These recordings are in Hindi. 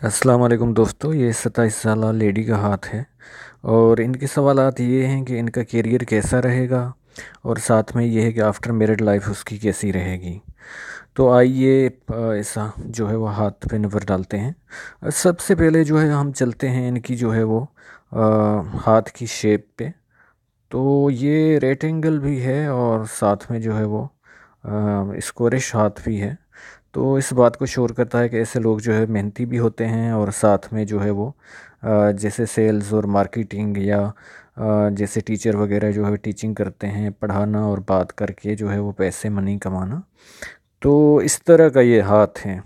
अस्सलाम वालेकुम दोस्तों। ये 27 साला लेडी का हाथ है और इनके सवालात ये हैं कि इनका करियर कैसा रहेगा और साथ में ये है कि आफ्टर मैरिड लाइफ उसकी कैसी रहेगी। तो आइए ऐसा जो है वो हाथ पे नज़र डालते हैं। सबसे पहले जो है हम चलते हैं इनकी जो है वो हाथ की शेप पे। तो ये रेक्टेंगल भी है और साथ में जो है वो स्क्वायरिश हाथ भी है। तो इस बात को शोर करता है कि ऐसे लोग जो है मेहनती भी होते हैं और साथ में जो है वो जैसे सेल्स और मार्केटिंग या जैसे टीचर वगैरह जो है टीचिंग करते हैं, पढ़ाना और बात करके जो है वो पैसे मनी कमाना। तो इस तरह का ये हाथ है।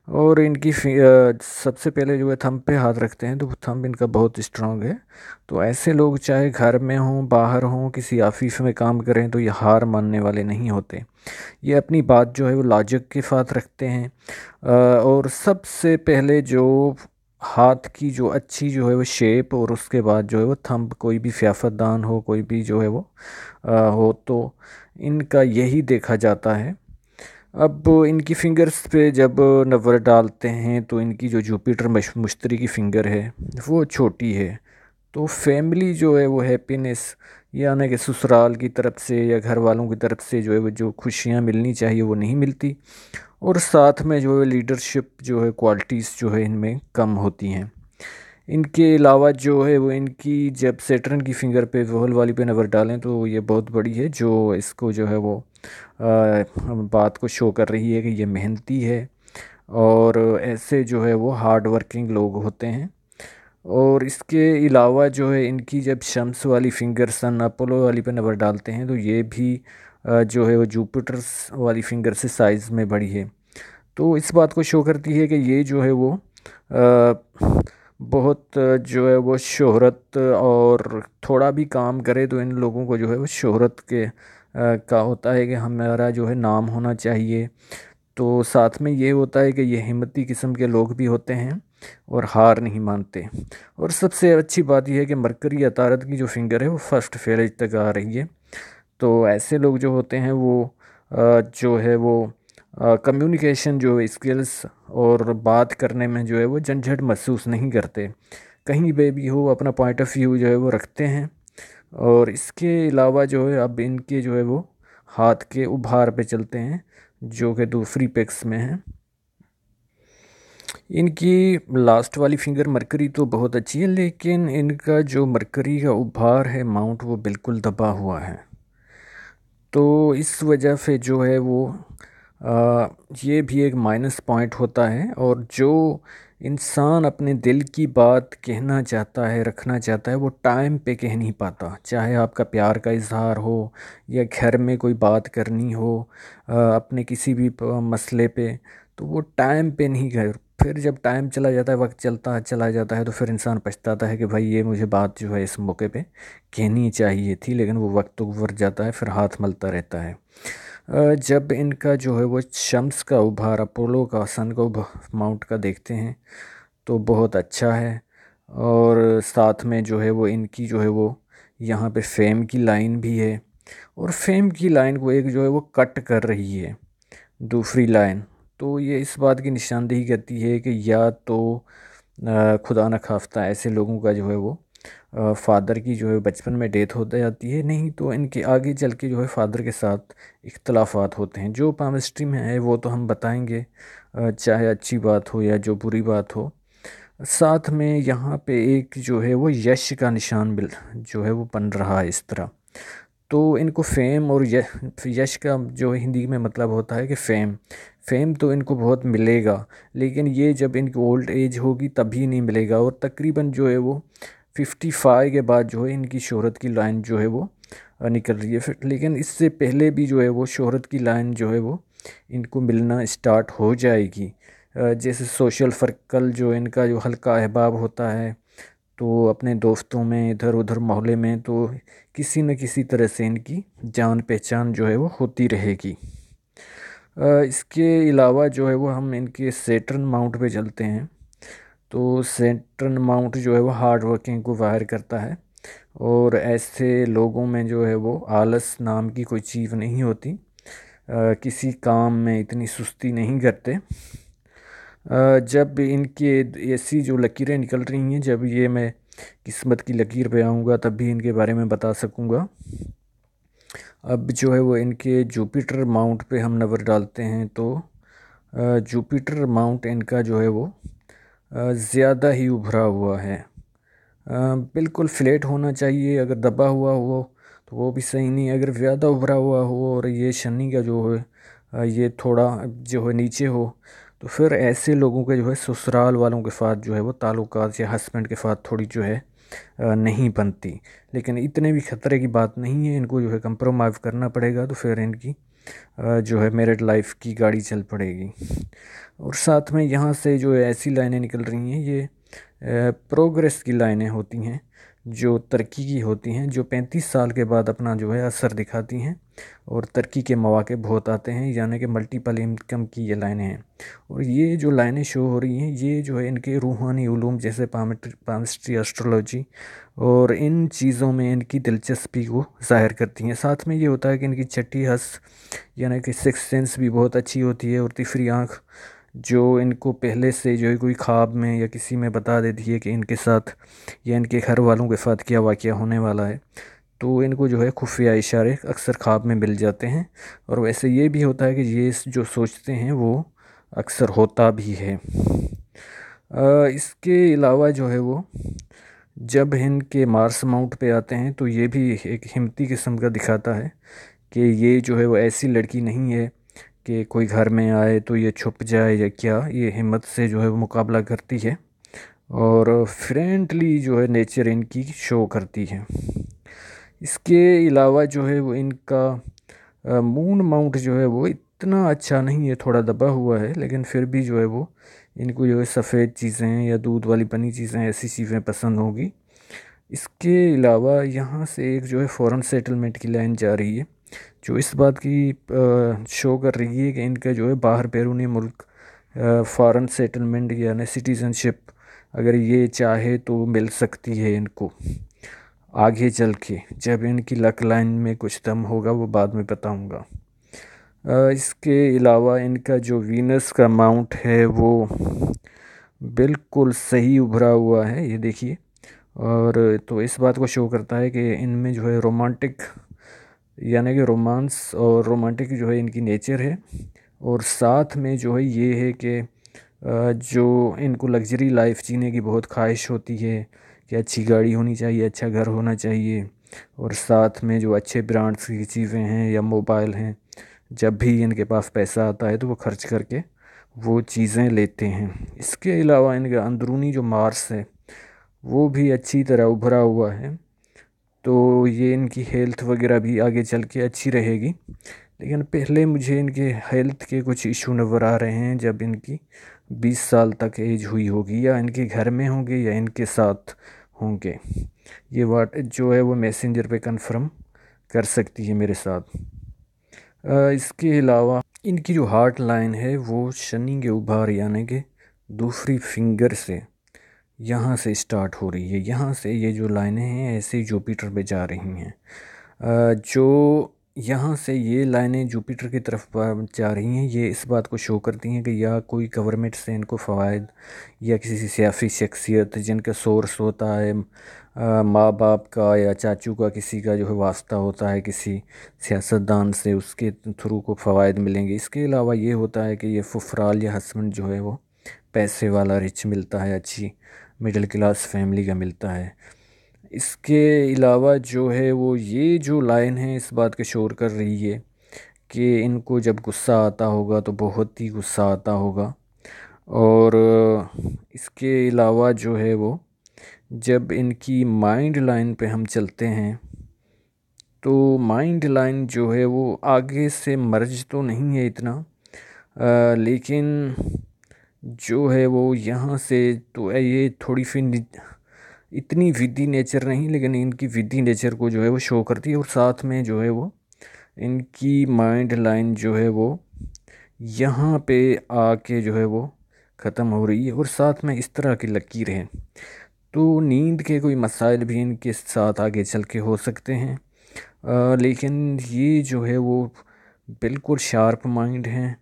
और इनकी सबसे पहले जो है थंब पे हाथ रखते हैं तो थंब इनका बहुत स्ट्रांग है। तो ऐसे लोग चाहे घर में हों, बाहर हों, किसी ऑफिस में काम करें तो ये हार मानने वाले नहीं होते। ये अपनी बात जो है वो लॉजिक के साथ रखते हैं। और सबसे पहले जो हाथ की जो अच्छी जो है वो शेप और उसके बाद जो है वो थंब, कोई भी सियासतदान हो, कोई भी जो है वो हो, तो इनका यही देखा जाता है। अब इनकी फिंगर्स पे जब नज़र डालते हैं तो इनकी जो जुपिटर मुश्तरी की फिंगर है वो छोटी है। तो फैमिली जो है वो हैप्पीनेस, यानी कि ससुराल की तरफ से या घर वालों की तरफ से जो है वो जो खुशियाँ मिलनी चाहिए वो नहीं मिलती। और साथ में जो है लीडरशिप जो है क्वालिटीज़ जो है इनमें कम होती हैं। इनके अलावा जो है वो इनकी जब सेटर्न की फिंगर पे वोहल वाली पे नज़र डालें तो ये बहुत बड़ी है, जो इसको जो है वो बात को शो कर रही है कि ये मेहनती है और ऐसे जो है वो हार्ड वर्किंग लोग होते हैं। और इसके अलावा जो है इनकी जब शम्स वाली फिंगर सन अपोलो वाली पे नज़र डालते हैं तो ये भी जो है वो जुपिटर्स वाली फिंगर से साइज़ में बड़ी है। तो इस बात को शो करती है कि ये जो है वो बहुत जो है वो शोहरत, और थोड़ा भी काम करे तो इन लोगों को जो है वो शोहरत के का होता है कि हमारा जो है नाम होना चाहिए। तो साथ में ये होता है कि ये हिम्मती किस्म के लोग भी होते हैं और हार नहीं मानते। और सबसे अच्छी बात यह है कि मरकरी अतारत की जो फिंगर है वो फर्स्ट फेरेज तक आ रही है। तो ऐसे लोग जो होते हैं वो जो है वो कम्युनिकेशन जो स्किल्स और बात करने में जो है वो झंझट महसूस नहीं करते। कहीं पे भी हो अपना पॉइंट ऑफ व्यू जो है वो रखते हैं। और इसके अलावा जो है अब इनके जो है वो हाथ के उभार पे चलते हैं जो कि दूसरी पेक्स में है। इनकी लास्ट वाली फिंगर मरकरी तो बहुत अच्छी है, लेकिन इनका जो मरकरी का उभार है माउंट वो बिल्कुल दबा हुआ है। तो इस वजह से जो है वो आ, ये भी एक माइनस पॉइंट होता है। और जो इंसान अपने दिल की बात कहना चाहता है, रखना चाहता है, वो टाइम पे कह नहीं पाता। चाहे आपका प्यार का इजहार हो या घर में कोई बात करनी हो अपने किसी भी मसले पे, तो वो टाइम पे नहीं कर। फिर जब टाइम चला जाता है, वक्त चलता चला जाता है, तो फिर इंसान पछताता है कि भाई ये मुझे बात जो है इस मौके पे कहनी चाहिए थी, लेकिन वो वक्त तो गुजर जाता है, फिर हाथ मलता रहता है। जब इनका जो है वो शम्स का उभार, अपोलो का, सन का माउंट का देखते हैं तो बहुत अच्छा है। और साथ में जो है वो इनकी जो है वो यहाँ पे फेम की लाइन भी है। और फेम की लाइन को एक जो है वो कट कर रही है दूसरी लाइन। तो ये इस बात की निशानदेही करती है कि या तो खुदा न खास्ता ऐसे लोगों का जो है वो फादर की जो है बचपन में डेथ हो जाती है, नहीं तो इनके आगे चल के जो है फादर के साथ इख्तलाफात होते हैं। जो पामिस्ट्री में है वो तो हम बताएंगे, चाहे अच्छी बात हो या जो बुरी बात हो। साथ में यहाँ पे एक जो है वो यश का निशान बिल जो है वो बन रहा है इस तरह। तो इनको फेम और यश का जो हिंदी में मतलब होता है कि फेम, फेम तो इनको बहुत मिलेगा, लेकिन ये जब इनकी ओल्ड एज होगी तभी नहीं मिलेगा। और तकरीबन जो है वो 55 के बाद जो है इनकी शोहरत की लाइन जो है वो निकल रही है। फिर लेकिन इससे पहले भी जो है वो शोहरत की लाइन जो है वो इनको मिलना स्टार्ट हो जाएगी। जैसे सोशल सर्कल जो इनका जो हल्का अहबाब होता है, तो अपने दोस्तों में इधर उधर मोहल्ले में तो किसी न किसी तरह से इनकी जान पहचान जो है वो होती रहेगी। इसके अलावा जो है वो हम इनके सेटर्न माउंट पे चलते हैं। तो सेटर्न माउंट जो है वो हार्ड वर्किंग को ज़ाहिर करता है। और ऐसे लोगों में जो है वो आलस नाम की कोई चीज़ नहीं होती। किसी काम में इतनी सुस्ती नहीं करते। जब इनके ऐसी जो लकीरें निकल रही हैं, जब ये मैं किस्मत की लकीर पे आऊँगा तब भी इनके बारे में बता सकूँगा। अब जो है वो इनके जुपिटर माउंट पे हम नज़र डालते हैं तो जुपिटर माउंट इनका जो है वो ज़्यादा ही उभरा हुआ है। बिल्कुल फ्लैट होना चाहिए, अगर दबा हुआ हो तो वो भी सही नहीं, अगर ज़्यादा उभरा हुआ हो और ये शनि का जो है ये थोड़ा जो है नीचे हो, तो फिर ऐसे लोगों के जो है ससुराल वालों के साथ जो है वो ताल्लुकात या हस्बैंड के साथ थोड़ी जो है नहीं बनती। लेकिन इतने भी ख़तरे की बात नहीं है, इनको जो है कंप्रोमाइज़ करना पड़ेगा, तो फिर इनकी जो है मैरिड लाइफ की गाड़ी चल पड़ेगी। और साथ में यहाँ से जो ऐसी लाइनें निकल रही हैं, ये प्रोग्रेस की लाइनें होती हैं, जो तरक्की की होती हैं, जो 35 साल के बाद अपना जो है असर दिखाती हैं और तरक्की के मौके बहुत आते हैं, यानी कि मल्टीपल इनकम की ये लाइनें हैं। और ये जो लाइनें शो हो रही हैं, ये जो है इनके रूहानी उलूम जैसे पामिस्ट्री, एस्ट्रोलॉजी और इन चीज़ों में इनकी दिलचस्पी को ज़ाहिर करती हैं। साथ में ये होता है कि इनकी छठी हंस यानी कि सिक्स सेंस भी बहुत अच्छी होती है, और तीसरी आँख जो इनको पहले से जो है कोई ख्वाब में या किसी में बता देती है कि इनके साथ या इनके घर वालों के साथ क्या वाक़या होने वाला है, तो इनको जो है खुफिया इशारे अक्सर ख्वाब में मिल जाते हैं। और वैसे ये भी होता है कि ये जो सोचते हैं वो अक्सर होता भी है। इसके अलावा जो है वो जब इनके मार्स माउंट पे आते हैं तो ये भी एक हिम्मती किस्म का दिखाता है कि ये जो है वो ऐसी लड़की नहीं है कि कोई घर में आए तो ये छुप जाए या क्या, ये हिम्मत से जो है वो मुकाबला करती है और फ्रेंडली जो है नेचर इनकी शो करती है। इसके अलावा जो है वो इनका मून माउंट जो है वो इतना अच्छा नहीं है, थोड़ा दबा हुआ है, लेकिन फिर भी जो है वो इनको जो है सफ़ेद चीज़ें या दूध वाली बनी चीज़ें ऐसी चीज़ें पसंद होगी। इसके अलावा यहाँ से एक जो है फॉरेन सेटलमेंट की लाइन जा रही है, जो इस बात की शो कर रही है कि इनका जो है बाहर बैरूनी मुल्क फॉरेन सेटलमेंट यानी सिटीज़नशिप अगर ये चाहे तो मिल सकती है इनको आगे चल के, जब इनकी लक लाइन में कुछ दम होगा वो बाद में बताऊंगा। इसके अलावा इनका जो वीनस का माउंट है वो बिल्कुल सही उभरा हुआ है, ये देखिए। और तो इस बात को शो करता है कि इनमें जो है रोमांटिक यानी कि रोमांस और रोमांटिक जो है इनकी नेचर है। और साथ में जो है ये है कि जो इनको लग्जरी लाइफ जीने की बहुत ख्वाहिश होती है कि अच्छी गाड़ी होनी चाहिए, अच्छा घर होना चाहिए, और साथ में जो अच्छे ब्रांड्स की चीज़ें हैं या मोबाइल हैं, जब भी इनके पास पैसा आता है तो वो खर्च करके वो चीज़ें लेते हैं। इसके अलावा इनका अंदरूनी जो मार्स है वो भी अच्छी तरह उभरा हुआ है, तो ये इनकी हेल्थ वगैरह भी आगे चल के अच्छी रहेगी। लेकिन पहले मुझे इनके हेल्थ के कुछ इशू नज़र आ रहे हैं, जब इनकी 20 साल तक एज हुई होगी, या इनके घर में होंगे या इनके साथ होंगे। ये वाट जो है वो मैसेंजर पे कंफर्म कर सकती है मेरे साथ। इसके अलावा इनकी जो हार्ट लाइन है वो शनि के उभार यानी कि दूसरी फिंगर से यहाँ से स्टार्ट हो रही है। यहाँ से ये जो लाइनें हैं ऐसे ही जुपिटर पे जा रही हैं। जो यहाँ से ये लाइनें जुपिटर की तरफ जा रही हैं, ये इस बात को शो करती हैं कि या कोई गवर्नमेंट से इनको फ़वाद या किसी सियासी शख्सियत जिनका सोर्स होता है माँ बाप का या चाचू का, किसी का जो है वास्ता होता है किसी सियासतदान से, उसके थ्रू को फ़वाद मिलेंगे। इसके अलावा ये होता है कि ये फुफराल या हस्बैंड जो है वो पैसे वाला रिच मिलता है, अच्छी मिडिल क्लास फैमिली का मिलता है। इसके अलावा जो है वो ये जो लाइन है इस बात के शोर कर रही है कि इनको जब गुस्सा आता होगा तो बहुत ही गुस्सा आता होगा। और इसके अलावा जो है वो जब इनकी माइंड लाइन पे हम चलते हैं तो माइंड लाइन जो है वो आगे से मर्ज तो नहीं है इतना, लेकिन जो है वो यहाँ से तो ये थोड़ी सी इतनी विदी नेचर नहीं, लेकिन इनकी विदी नेचर को जो है वो शो करती है। और साथ में जो है वो इनकी माइंड लाइन जो है वो यहाँ पे आके जो है वो ख़त्म हो रही है, और साथ में इस तरह की लकीर है, तो नींद के कोई मसाइल भी इनके साथ आगे चल के हो सकते हैं। लेकिन ये जो है वो बिल्कुल शार्प माइंड हैं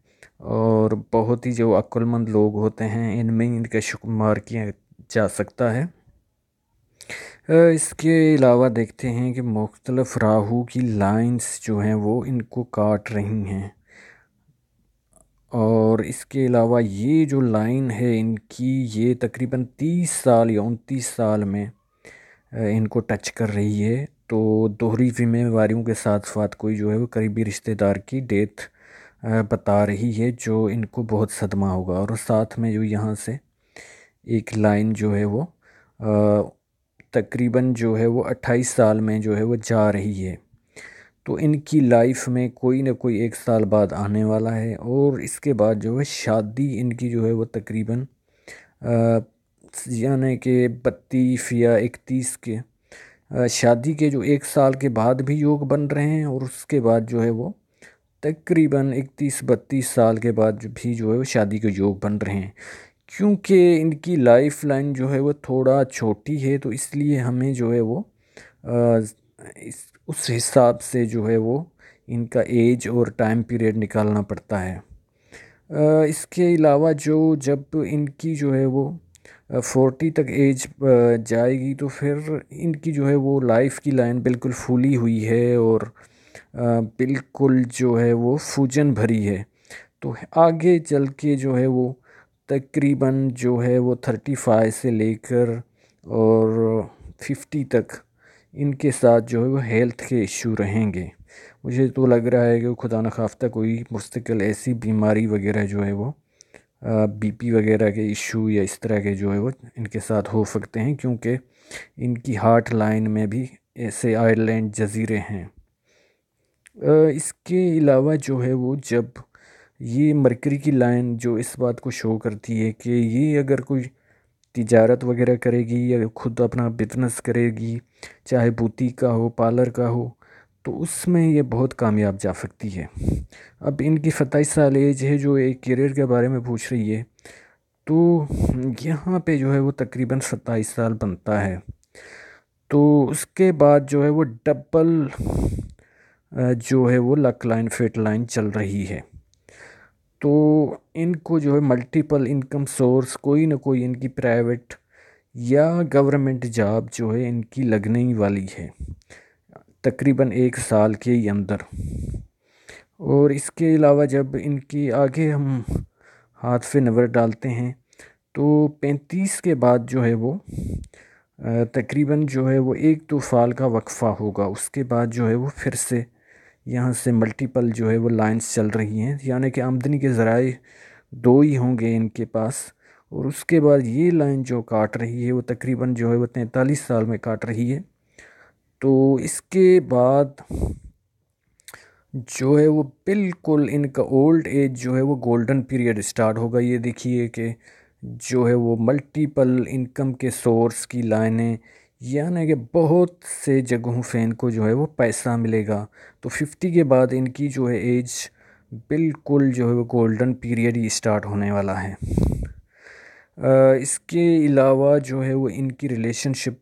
और बहुत ही जो अक्लमंद लोग होते हैं इनमें इनका शुमार किया जा सकता है। इसके अलावा देखते हैं कि मुख्तलिफ राहु की लाइंस जो हैं वो इनको काट रही हैं, और इसके अलावा ये जो लाइन है इनकी, ये तकरीबन 30 साल या 29 साल में इनको टच कर रही है। तो दोहरी जिम्मेवारियों के साथ साथ कोई जो है वो करीबी रिश्तेदार की डेथ बता रही है, जो इनको बहुत सदमा होगा। और साथ में जो यहाँ से एक लाइन जो है वो तकरीबन जो है वो 28 साल में जो है वो जा रही है। तो इनकी लाइफ में कोई ना कोई एक साल बाद आने वाला है, और इसके बाद जो है शादी इनकी जो है वो तकरीबन यानी कि 32 या 31 के शादी के जो एक साल के बाद भी योग बन रहे हैं, और उसके बाद जो है वो तकरीबन 31-32 साल के बाद भी जो है वो शादी के योग बन रहे हैं। क्योंकि इनकी लाइफ लाइन जो है वो थोड़ा छोटी है, तो इसलिए हमें जो है वो उस हिसाब से जो है वो इनका एज और टाइम पीरियड निकालना पड़ता है। इसके अलावा जो जब इनकी जो है वो 40 तक एज जाएगी, तो फिर इनकी जो है वो लाइफ की लाइन बिल्कुल फूली हुई है, और बिल्कुल जो है वो फूजन भरी है। तो आगे चल के जो है वो तकरीबन जो है वो 35 से लेकर और 50 तक इनके साथ जो है वो हेल्थ के इश्यू रहेंगे। मुझे तो लग रहा है कि खुदा न खाफ्ता कोई मुस्तकिल ऐसी बीमारी वगैरह जो है वो बीपी वगैरह के इशू या इस तरह के जो है वो इनके साथ हो सकते हैं, क्योंकि इनकी हार्ट लाइन में भी ऐसे आइलैंड जजीरे हैं। इसके अलावा जो है वो जब ये मरकरी की लाइन जो इस बात को शो करती है कि ये अगर कोई तिजारत वगैरह करेगी या खुद अपना बिजनेस करेगी, चाहे बुटीक का हो, पार्लर का हो, तो उसमें ये बहुत कामयाब जा सकती है। अब इनकी 27 साल एज है, जो एक करियर के बारे में पूछ रही है, तो यहाँ पे जो है वो तकरीबन 27 साल बनता है। तो उसके बाद जो है वो डबल जो है वो लक लाइन फिट लाइन चल रही है। तो इनको जो है मल्टीपल इनकम सोर्स कोई ना कोई इनकी प्राइवेट या गवर्नमेंट जॉब जो है इनकी लगने ही वाली है तकरीबन एक साल के अंदर। और इसके अलावा जब इनकी आगे हम हाथ पे नज़र डालते हैं, तो 35 के बाद जो है वो तकरीबन जो है वो 1-2 साल का वक्फ़ा होगा। उसके बाद जो है वो फिर से यहाँ से मल्टीपल जो है वो लाइंस चल रही हैं, यानी कि आमदनी के ज़राए दो ही होंगे इनके पास। और उसके बाद ये लाइन जो काट रही है वो तकरीबन जो है वो 43 साल में काट रही है। तो इसके बाद जो है वो बिल्कुल इनका ओल्ड एज जो है वो गोल्डन पीरियड स्टार्ट होगा। ये देखिए कि जो है वो मल्टीपल इनकम के सोर्स की लाइनें, यानी कि बहुत से जगहों से इनको जो है वो पैसा मिलेगा। तो 50 के बाद इनकी जो है एज बिल्कुल जो है वो गोल्डन पीरियड ही स्टार्ट होने वाला है। इसके अलावा जो है वो इनकी रिलेशनशिप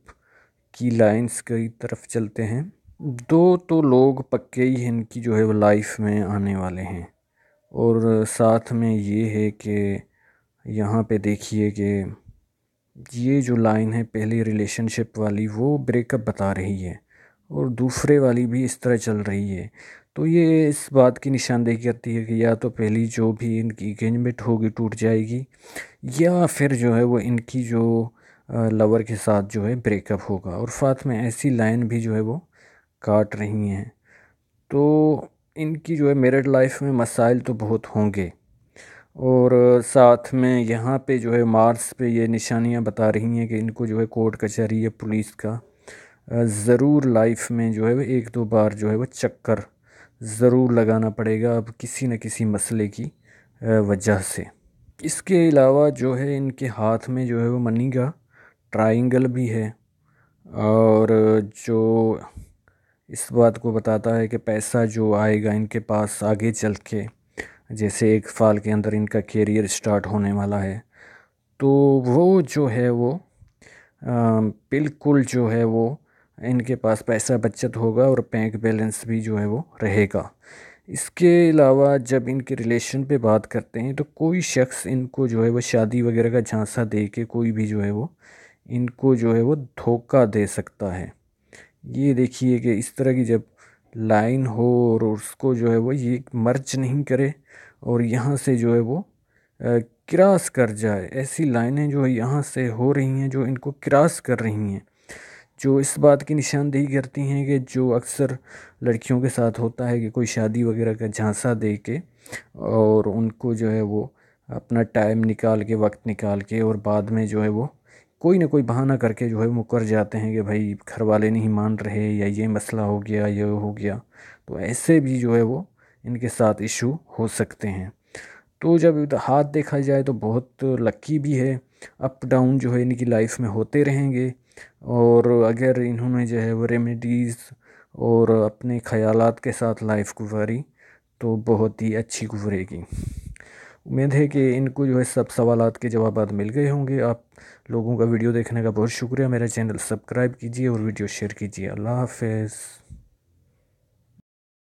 की लाइंस की तरफ चलते हैं। दो तो लोग पक्के ही इनकी जो है वो लाइफ में आने वाले हैं, और साथ में ये है कि यहाँ पे देखिए कि ये जो लाइन है पहली रिलेशनशिप वाली वो ब्रेकअप बता रही है, और दूसरे वाली भी इस तरह चल रही है। तो ये इस बात की निशानदेही करती है कि या तो पहली जो भी इनकी इंगेजमेंट होगी टूट जाएगी, या फिर जो है वो इनकी जो लवर के साथ जो है ब्रेकअप होगा। और साथ में ऐसी लाइन भी जो है वो काट रही हैं। तो इनकी जो है मैरिड लाइफ में मसाइल तो बहुत होंगे, और साथ में यहाँ पे जो है मार्स पे ये निशानियाँ बता रही हैं कि इनको जो है कोर्ट कचहरी या पुलिस का ज़रूर लाइफ में जो है वो 1-2 बार जो है वो चक्कर ज़रूर लगाना पड़ेगा, अब किसी न किसी मसले की वजह से। इसके अलावा जो है इनके हाथ में जो है वो मनी का ट्रायंगल भी है, और जो इस बात को बताता है कि पैसा जो आएगा इनके पास आगे चल के, जैसे 1 साल के अंदर इनका कैरियर स्टार्ट होने वाला है, तो वो जो है वो बिल्कुल जो है वो इनके पास पैसा बचत होगा, और बैंक बैलेंस भी जो है वो रहेगा। इसके अलावा जब इनके रिलेशन पे बात करते हैं तो कोई शख्स इनको जो है वो शादी वगैरह का झांसा दे के कोई भी जो है वो इनको जो है वो धोखा दे सकता है। ये देखिए कि इस तरह की जब लाइन हो और उसको जो है वो ये मर्ज नहीं करे और यहाँ से जो है वो क्रॉस कर जाए, ऐसी लाइनें जो है यहाँ से हो रही हैं जो इनको क्रॉस कर रही हैं, जो इस बात की निशानदेही करती हैं कि जो अक्सर लड़कियों के साथ होता है कि कोई शादी वगैरह का झांसा दे के और उनको जो है वो अपना टाइम निकाल के वक्त निकाल के और बाद में जो है वो कोई ना कोई बहाना करके जो है मुकर जाते हैं कि भाई घर वाले नहीं मान रहे या ये मसला हो गया ये हो गया। तो ऐसे भी जो है वो इनके साथ इशू हो सकते हैं। तो जब हाथ देखा जाए तो बहुत लकी भी है, अप डाउन जो है इनकी लाइफ में होते रहेंगे। और अगर इन्होंने जो है वो रेमेडीज़ और अपने ख़यालात के साथ लाइफ गुजारी तो बहुत ही अच्छी गुजरेगी। उम्मीद है कि इनको जो है सब सवालात के जवाब मिल गए होंगे। आप लोगों का वीडियो देखने का बहुत शुक्रिया। मेरा चैनल सब्सक्राइब कीजिए और वीडियो शेयर कीजिए। अल्लाह हाफ़िज़।